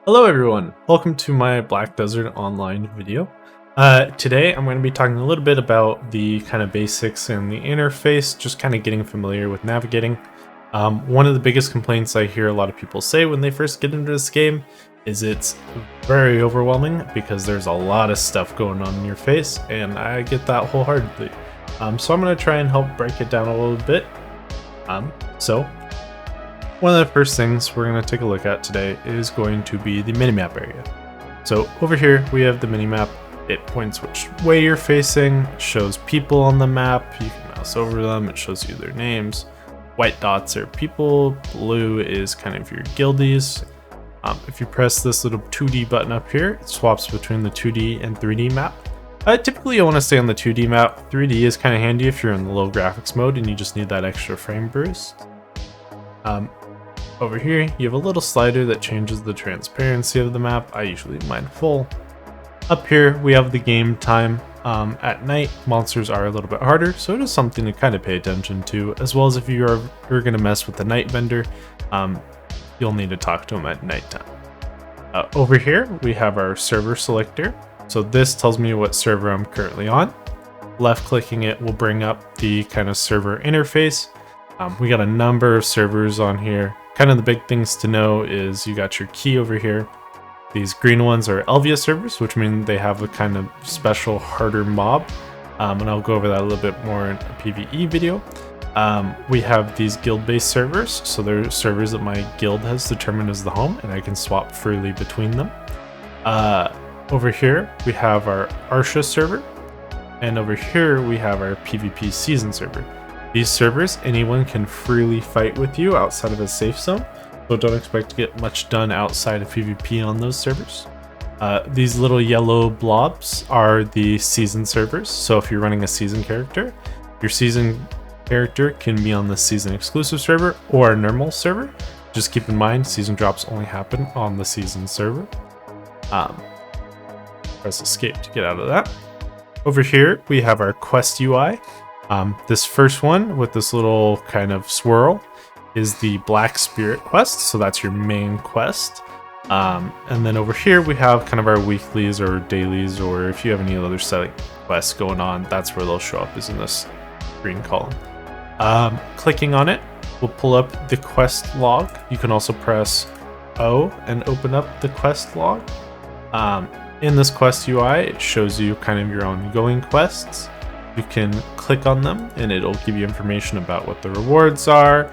Hello everyone, welcome to my Black Desert Online video. Today I'm going to be talking a little bit about the kind of basics and the interface, just kind of getting familiar with navigating. One of the biggest complaints I hear a lot of people say when they first get into this game is it's very overwhelming because there's a lot of stuff going on in your face, and I get that wholeheartedly. So I'm going to try and help break it down a little bit. One of the first things we're going to take a look at today is going to be the minimap area. So over here we have the minimap. It points which way you're facing, it shows people on the map, you can mouse over them, it shows you their names. White dots are people, blue is kind of your guildies. If you press this little 2D button up here, it swaps between the 2D and 3D map. Typically you want to stay on the 2D map. 3D is kind of handy if you're in the low graphics mode and you just need that extra frame boost. Over here, you have a little slider that changes the transparency of the map. I usually leave mine full. Up here, we have the game time. At night, monsters are a little bit harder, so it is something to kind of pay attention to, as well as if you're going to mess with the night vendor, you'll need to talk to him at nighttime. Over here, we have our server selector. So this tells me what server I'm currently on. Left-clicking it will bring up the kind of server interface. We got a number of servers on here. Kind of the big things to know is you got your key over here. These green ones are Elvia servers, which mean they have a kind of special harder mob. And I'll go over that a little bit more in a PvE video. We have these guild-based servers, so they're servers that my guild has determined as the home, and I can swap freely between them. Over here, we have our Arsha server, and over here we have our PvP season server. These servers, anyone can freely fight with you outside of a safe zone, so don't expect to get much done outside of PvP on those servers. These little yellow blobs are the season servers, so if you're running a season character, your season character can be on the season exclusive server or a normal server. Just keep in mind, season drops only happen on the season server. Press escape to get out of that. Over here, we have our quest UI. This first one with this little kind of swirl is the Black Spirit quest, so that's your main quest. And then over here we have kind of our weeklies or dailies, or if you have any other set quests going on, that's where they'll show up, is in this green column. Clicking on it will pull up the quest log. You can also press O and open up the quest log. In this quest UI, it shows you kind of your ongoing quests. You can click on them and it'll give you information about what the rewards are.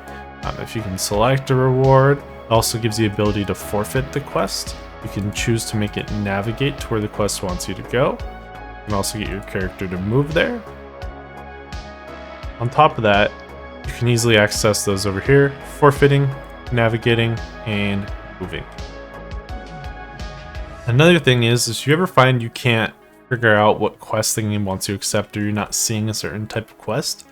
If you can select a reward, it also gives you the ability to forfeit the quest. You can choose to make it navigate to where the quest wants you to go. You can also get your character to move there. On top of that, you can easily access those over here: forfeiting, navigating, and moving. Another thing is if you ever find you can't figure out what quest the game wants you to accept, or you're not seeing a certain type of quest,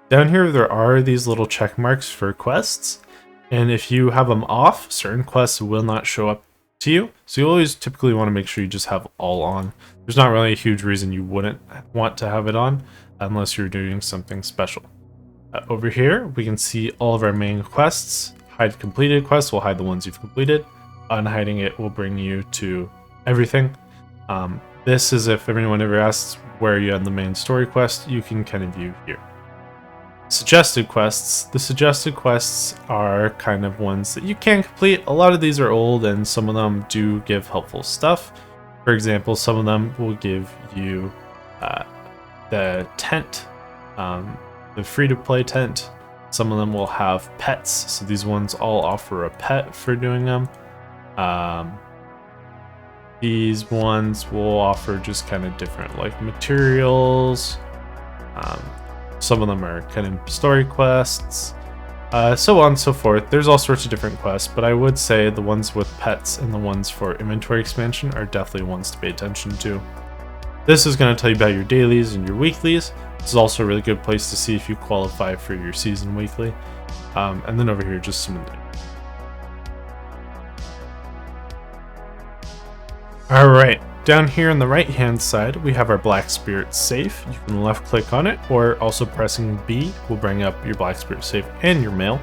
down here there are these little check marks for quests, and if you have them off, certain quests will not show up to you. So you always typically want to make sure you just have all on. There's not really a huge reason you wouldn't want to have it on unless you're doing something special. Over here we can see all of our main quests. Hide completed quests will hide the ones you've completed. Unhiding it will bring you to everything. This is if anyone ever asks where you end the main story quest, you can kind of view here. Suggested quests. The suggested quests are kind of ones that you can complete. A lot of these are old and some of them do give helpful stuff. For example, some of them will give you the tent, the free-to-play tent. Some of them will have pets, so these ones all offer a pet for doing them. These ones will offer just kind of different like materials. Some of them are kind of story quests, so on and so forth. There's all sorts of different quests, but I would say the ones with pets and the ones for inventory expansion are definitely ones to pay attention to. This is going to tell you about your dailies and your weeklies. This is also a really good place to see if you qualify for your season weekly. And then over here, just some of the Alright, down here on the right hand side we have our Black Spirit safe. You can left click on it, or also pressing B will bring up your Black Spirit safe and your mail.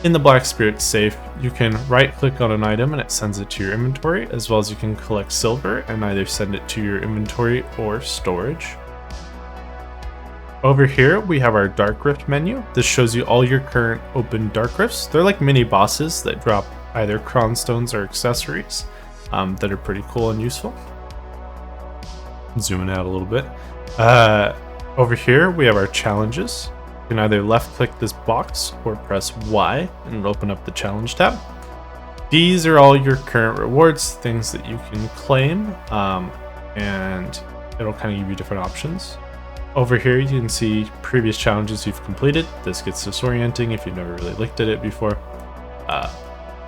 In the Black Spirit safe, you can right click on an item and it sends it to your inventory, as well as you can collect silver and either send it to your inventory or storage. Over here, we have our Dark Rift menu. This shows you all your current open Dark Rifts. They're like mini bosses that drop either cron stones or accessories that are pretty cool and useful. Zooming out a little bit. Over here, we have our challenges. You can either left click this box or press Y and it'll open up the challenge tab. These are all your current rewards, things that you can claim, and it'll kind of give you different options. Over here, you can see previous challenges you've completed. This gets disorienting if you've never really looked at it before.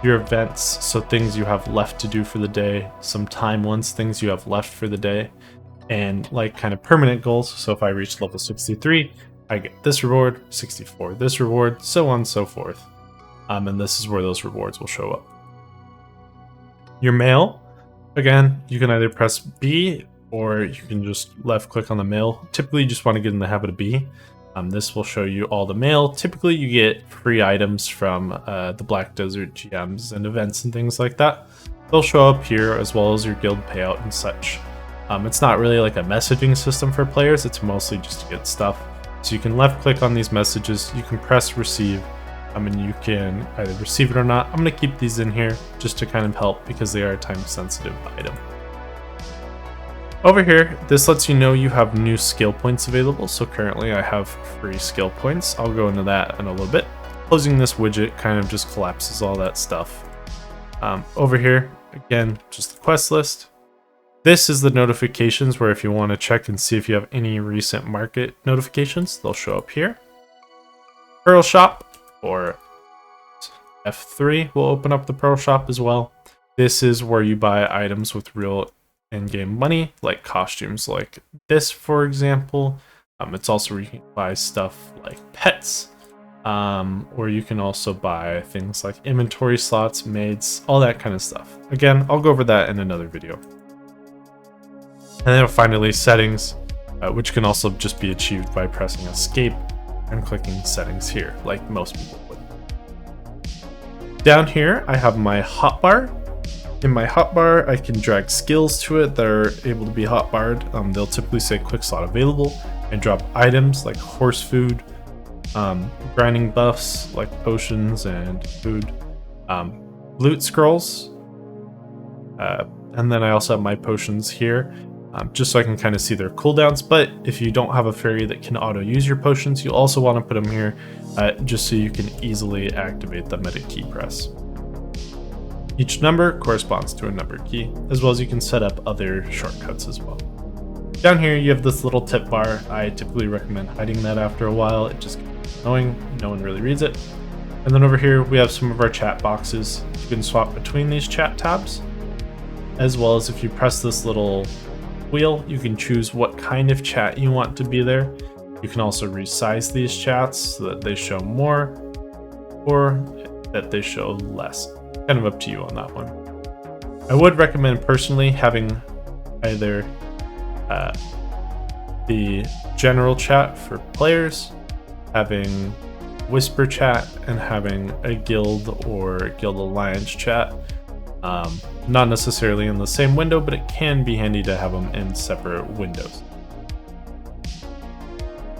Your events, so things you have left to do for the day, some time ones, things you have left for the day, and like kind of permanent goals. So if I reach level 63, I get this reward, 64 this reward, so on and so forth. And this is where those rewards will show up. Your mail, again, you can either press B or you can just left click on the mail. Typically you just want to get in the habit of B. This will show you all the mail. Typically you get free items from the Black Desert GMs and events and things like that. They'll show up here as well as your guild payout and such. It's not really like a messaging system for players, it's mostly just to get stuff. So you can left click on these messages, you can press receive, and you can either receive it or not. I'm going to keep these in here just to kind of help because they are a time sensitive item. Over here, this lets you know you have new skill points available. So currently I have free skill points. I'll go into that in a little bit. Closing this widget kind of just collapses all that stuff. Over here, again, just the quest list. This is the notifications where if you want to check and see if you have any recent market notifications, they'll show up here. Pearl Shop, or F3 will open up the Pearl Shop as well. This is where you buy items with real in-game money, like costumes like this, for example. It's also where you can buy stuff like pets, or you can also buy things like inventory slots, maids, all that kind of stuff. Again, I'll go over that in another video. And then finally, settings, which can also just be achieved by pressing escape and clicking settings here, like most people would. Down here, I have my hotbar. In my hotbar, I can drag skills to it that are able to be hotbarred. They'll typically say quick slot available and drop items like horse food, grinding buffs like potions and food, loot scrolls, and then I also have my potions here. Just so I can kind of see their cooldowns, but if you don't have a fairy that can auto use your potions, you'll also want to put them here just so you can easily activate them at a key press. Each number corresponds to a number key, as well as you can set up other shortcuts as well. Down here you have this little tip bar. I typically recommend hiding that after a while. It just gets annoying, no one really reads it. And then over here we have some of our chat boxes. You can swap between these chat tabs, as well as if you press this little wheel, you can choose what kind of chat you want to be there. You can also resize these chats so that they show more or that they show less. Kind of up to you on that one. I would recommend personally having either the general chat for players, having whisper chat, and having a guild or guild alliance chat. Not necessarily in the same window, but it can be handy to have them in separate windows.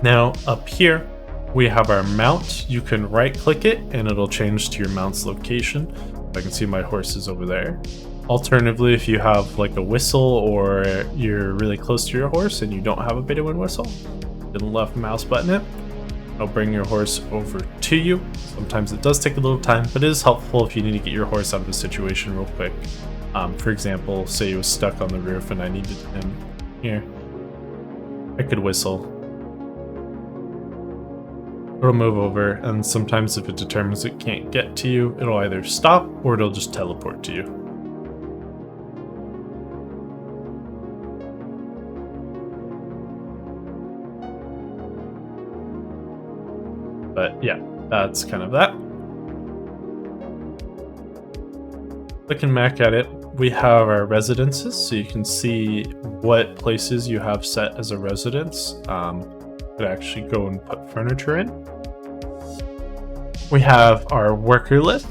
Now up here we have our mount. You can right click it and it'll change to your mount's location. I can see my horse is over there. Alternatively, if you have like a whistle or you're really close to your horse and you don't have a beta wind whistle, then left mouse button it. It'll bring your horse over to you. Sometimes it does take a little time, but it is helpful if you need to get your horse out of a situation real quick. For example, say he was stuck on the roof and I needed him here. I could whistle. It'll move over, and sometimes if it determines it can't get to you, it'll either stop or it'll just teleport to you. But yeah, that's kind of that. Looking back at it, we have our residences, so you can see what places you have set as a residence. Could actually go and put furniture in. we have our worker list.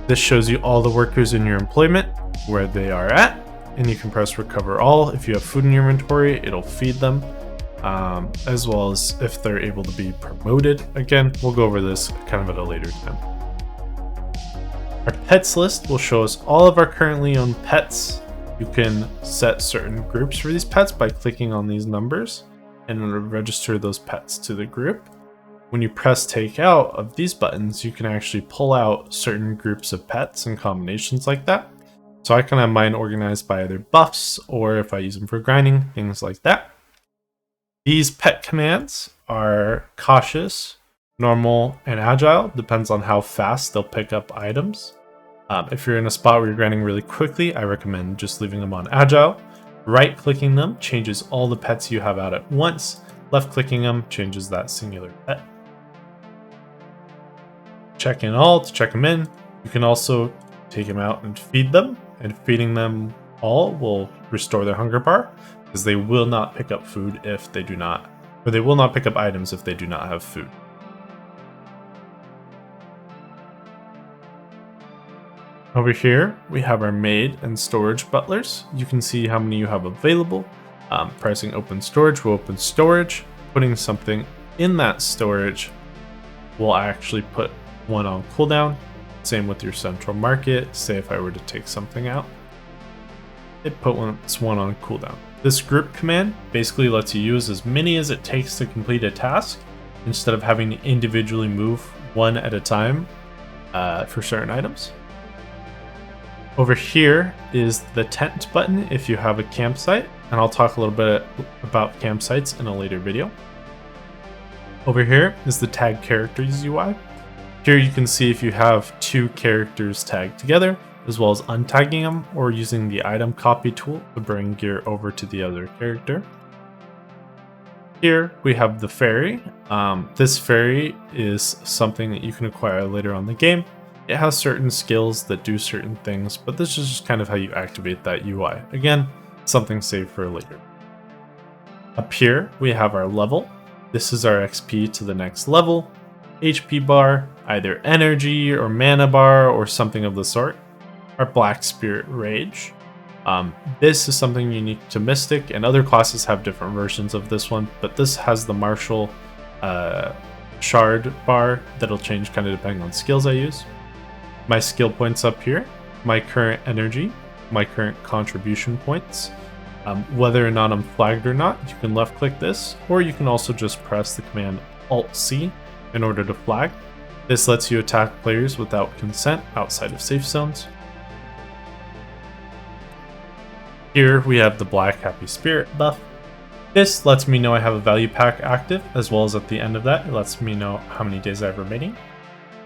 This shows you all the workers in your employment, where they are at, and you can press recover all. If you have food in your inventory, it'll feed them, as well as if they're able to be promoted. Again, we'll go over this kind of at a later time. Our pets list will show us all of our currently owned pets. You can set certain groups for these pets by clicking on these numbers and it'll register those pets to the group. When you press take out of these buttons, you can actually pull out certain groups of pets and combinations like that. So I can have mine organized by either buffs or if I use them for grinding, things like that. These pet commands are cautious, normal, and agile. Depends on how fast they'll pick up items. If you're in a spot where you're grinding really quickly, I recommend just leaving them on agile. Right-clicking them changes all the pets you have out at once. Left-clicking them changes that singular pet. Check in all to check them in. You can also take them out and feed them, and feeding them all will restore their hunger bar, because they will not pick up food if they do not, or they will not pick up items if they do not have food. Over here, we have our maid and storage butlers. You can see how many you have available. Pressing open storage will open storage. Putting something in that storage will actually put one on cooldown. Same with your central market. Say if I were to take something out, it put one on cooldown. This group command basically lets you use as many as it takes to complete a task instead of having to individually move one at a time for certain items. Over here is the tent button if you have a campsite, and I'll talk a little bit about campsites in a later video. Over here is the tag characters UI. Here you can see if you have two characters tagged together, as well as untagging them or using the item copy tool to bring gear over to the other character. Here we have the fairy. This fairy is something that you can acquire later on in the game. It has certain skills that do certain things, but this is just kind of how you activate that UI. Again, something saved for later. Up here, we have our level. This is our XP to the next level. HP bar, either energy or mana bar or something of the sort. Our Black Spirit Rage. This is something unique to Mystic, and other classes have different versions of this one, but this has the Martial Shard bar that'll change kind of depending on skills I use. My skill points up here, my current energy, my current contribution points. Whether or not I'm flagged or not, you can left click this, or you can also just press the command Alt-C in order to flag. This lets you attack players without consent outside of safe zones. Here we have the Black Happy Spirit buff. This lets me know I have a value pack active, as well as at the end of that, it lets me know how many days I have remaining.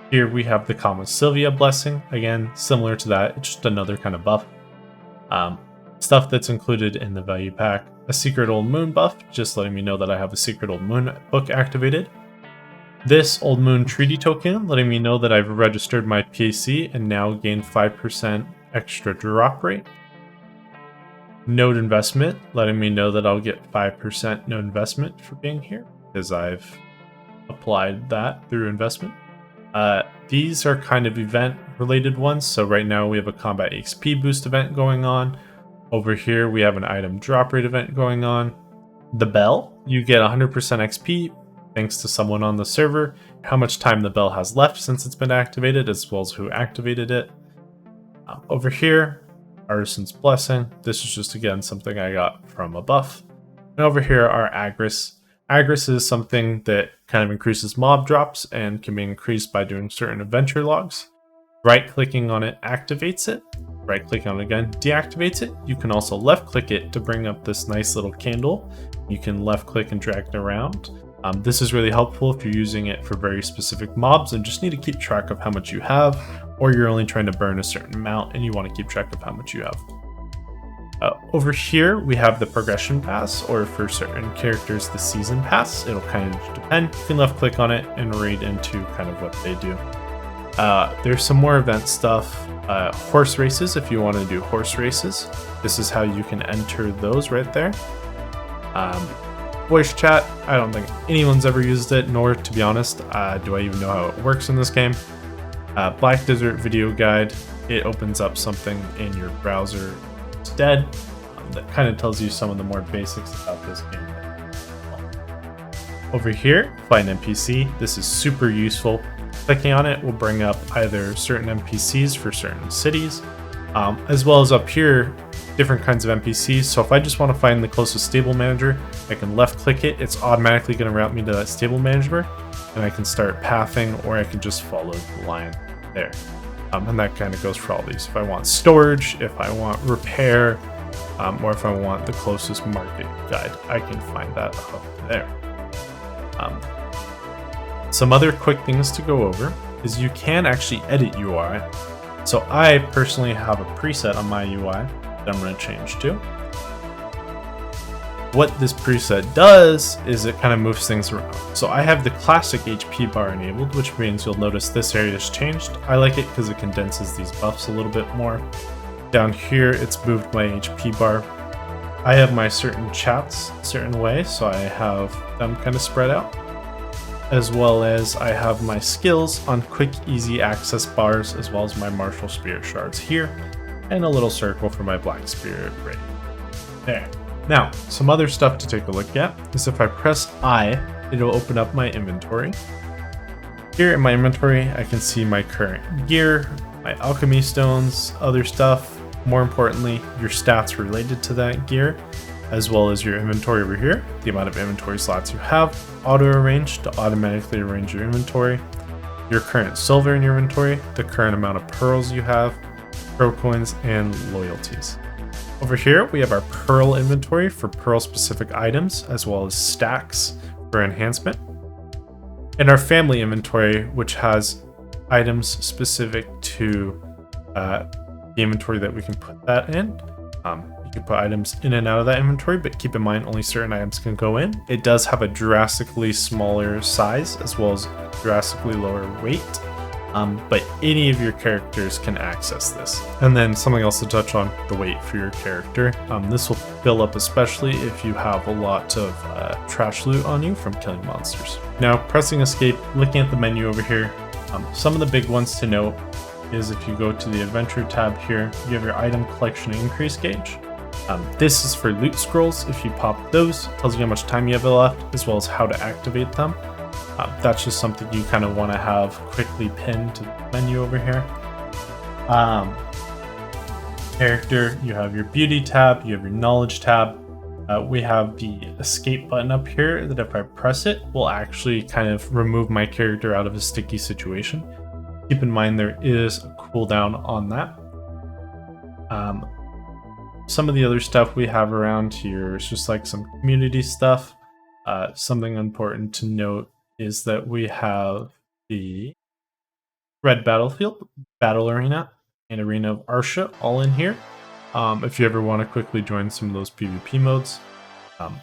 Here we have the Kama Sylvia blessing. Again, similar to that, it's just another kind of buff. Stuff that's included in the value pack. A Secret Old Moon buff, just letting me know that I have a Secret Old Moon book activated. This Old Moon Treaty token, letting me know that I've registered my PC and now gain 5% extra drop rate. Node investment, letting me know that I'll get 5% node investment for being here, because I've applied that through investment. These are kind of event related ones. So right now we have a combat XP boost event going on. Over here we have an item drop rate event going on. The bell, you get 100% XP thanks to someone on the server, how much time the bell has left since it's been activated, as well as who activated it. Over here, Artisan's Blessing. This is just again something I got from a buff. And over here are Agris. Agris is something that kind of increases mob drops and can be increased by doing certain adventure logs. Right-clicking on it activates it. Right-clicking on it again deactivates it. You can also left-click it to bring up this nice little candle. You can left-click and drag it around. This is really helpful if you're using it for very specific mobs and just need to keep track of how much you have, or you're only trying to burn a certain amount and you want to keep track of how much you have. Over here, we have the progression pass, or for certain characters, the season pass. It'll kind of depend. You can left click on it and read into kind of what they do. There's some more event stuff. Horse races, if you want to do horse races. This is how you can enter those right there. Voice chat, I don't think anyone's ever used it, nor, to be honest, do I even know how it works in this game. Black Desert Video Guide, it opens up something in your browser instead that kind of tells you some of the more basics about this game. Over here, find NPC. This is super useful. Clicking on it will bring up either certain NPCs for certain cities, as well as up here, different kinds of NPCs. So if I just want to find the closest stable manager, I can left click it. It's automatically going to route me to that stable manager, and I can start pathing, or I can just follow the line there. And that kind of goes for all these. If I want storage, if I want repair, or if I want the closest market guide, I can find that up there. Some other quick things to go over is you can actually edit UI. So I personally have a preset on my UI that I'm going to change to. What this preset does is it kind of moves things around. So I have the classic HP bar enabled, which means you'll notice this area has changed. I like it because it condenses these buffs a little bit more. Down here, it's moved my HP bar. I have my certain chats a certain way, so I have them kind of spread out, as well as I have my skills on quick, easy access bars, as well as my martial spirit shards here, and a little circle for my black spirit ray. There. Now, some other stuff to take a look at is if I press I, it'll open up my inventory. Here in my inventory, I can see my current gear, my alchemy stones, other stuff. More importantly, your stats related to that gear, as well as your inventory over here, the amount of inventory slots you have, auto-arrange to automatically arrange your inventory, your current silver in your inventory, the current amount of pearls you have, pro coins, and loyalties. Over here, we have our pearl inventory for pearl-specific items, as well as stacks for enhancement, and our family inventory, which has items specific to the inventory that we can put that in. You can put items in and out of that inventory, but keep in mind only certain items can go in. It does have a drastically smaller size as well as drastically lower weight, but any of your characters can access this. And then something else to touch on, the weight for your character. This will fill up especially if you have a lot of trash loot on you from killing monsters. Now, pressing escape, looking at the menu over here, some of the big ones to note is if you go to the adventure tab here, you have your item collection increase gauge. This is for loot scrolls. If you pop those, it tells you how much time you have left, as well as how to activate them. That's just something you kind of want to have quickly pinned to the menu over here. Character, you have your beauty tab, you have your knowledge tab. We have the escape button up here that if I press it, will actually kind of remove my character out of a sticky situation. Keep in mind there is a cooldown on that. Some of the other stuff we have around here is just like some community stuff. Something important to note is that we have the Red Battlefield, Battle Arena, and Arena of Arsha all in here. If you ever want to quickly join some of those PvP modes.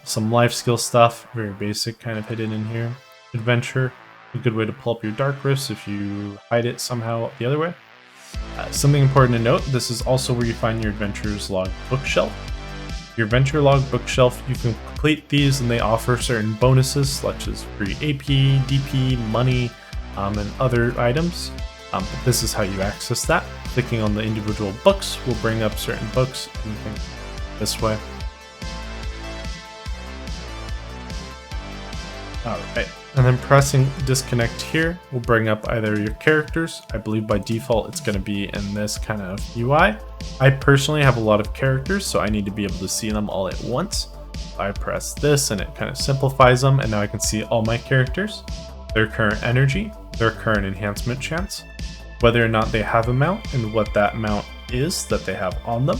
Some life skill stuff, very basic, kind of hidden in here. Adventure, a good way to pull up your dark rifts if you hide it somehow the other way. Something important to note, this is also where you find your adventures log bookshelf. Your adventure log bookshelf, you can complete these and they offer certain bonuses such as free AP, DP, money, and other items. But this is how you access that. Clicking on the individual books will bring up certain books, and you can this way. Alright, and then pressing disconnect here will bring up either your characters. I believe by default it's going to be in this kind of UI. I personally have a lot of characters, so I need to be able to see them all at once. I press this and it kind of simplifies them, and now I can see all my characters, their current energy, their current enhancement chance, whether or not they have a mount and what that mount is that they have on them,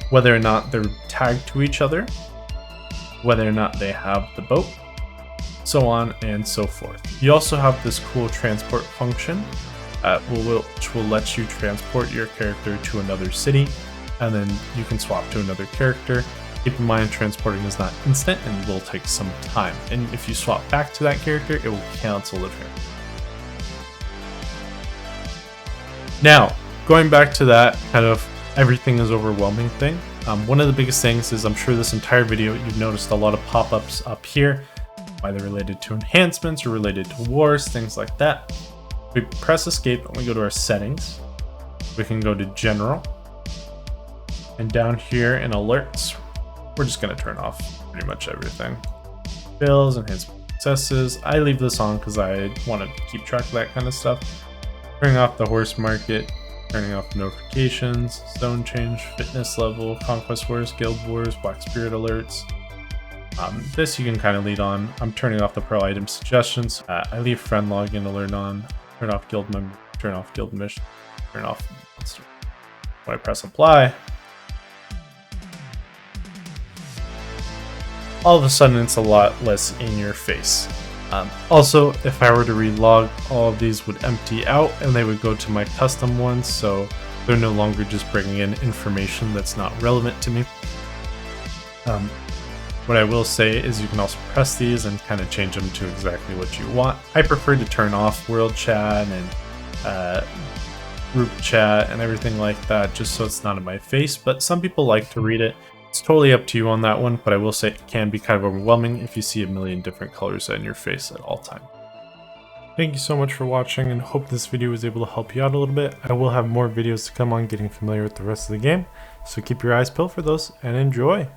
whether or not they're tagged to each other, whether or not they have the boat, so on and so forth. You also have this cool transport function which will let you transport your character to another city, and then you can swap to another character. Keep in mind transporting is not instant and will take some time, and if you swap back to that character, it will cancel the transfer. Now, going back to that kind of everything is overwhelming thing, one of the biggest things is I'm sure this entire video you've noticed a lot of pop-ups up here, either related to enhancements or related to wars, things like that. We press escape and we go to our settings. We can go to general. And down here in alerts, we're just going to turn off pretty much everything. Bills, enhancement successes. I leave this on because I want to keep track of that kind of stuff. Turning off the horse market, turning off notifications, zone change, fitness level, conquest wars, guild wars, black spirit alerts. This you can kind of lead on. I'm turning off the pro item suggestions. I leave friend login alert on, turn off guild member, turn off guild mission, turn off monster. When I press apply, all of a sudden it's a lot less in your face. Also, if I were to relog, all of these would empty out and they would go to my custom ones, so they're no longer just bringing in information that's not relevant to me. What I will say is you can also press these and kind of change them to exactly what you want. I prefer to turn off world chat and group chat and everything like that just so it's not in my face, but some people like to read it. It's totally up to you on that one, but I will say it can be kind of overwhelming if you see a million different colors in your face at all times. Thank you so much for watching and hope this video was able to help you out a little bit. I will have more videos to come on getting familiar with the rest of the game, so keep your eyes peeled for those and enjoy!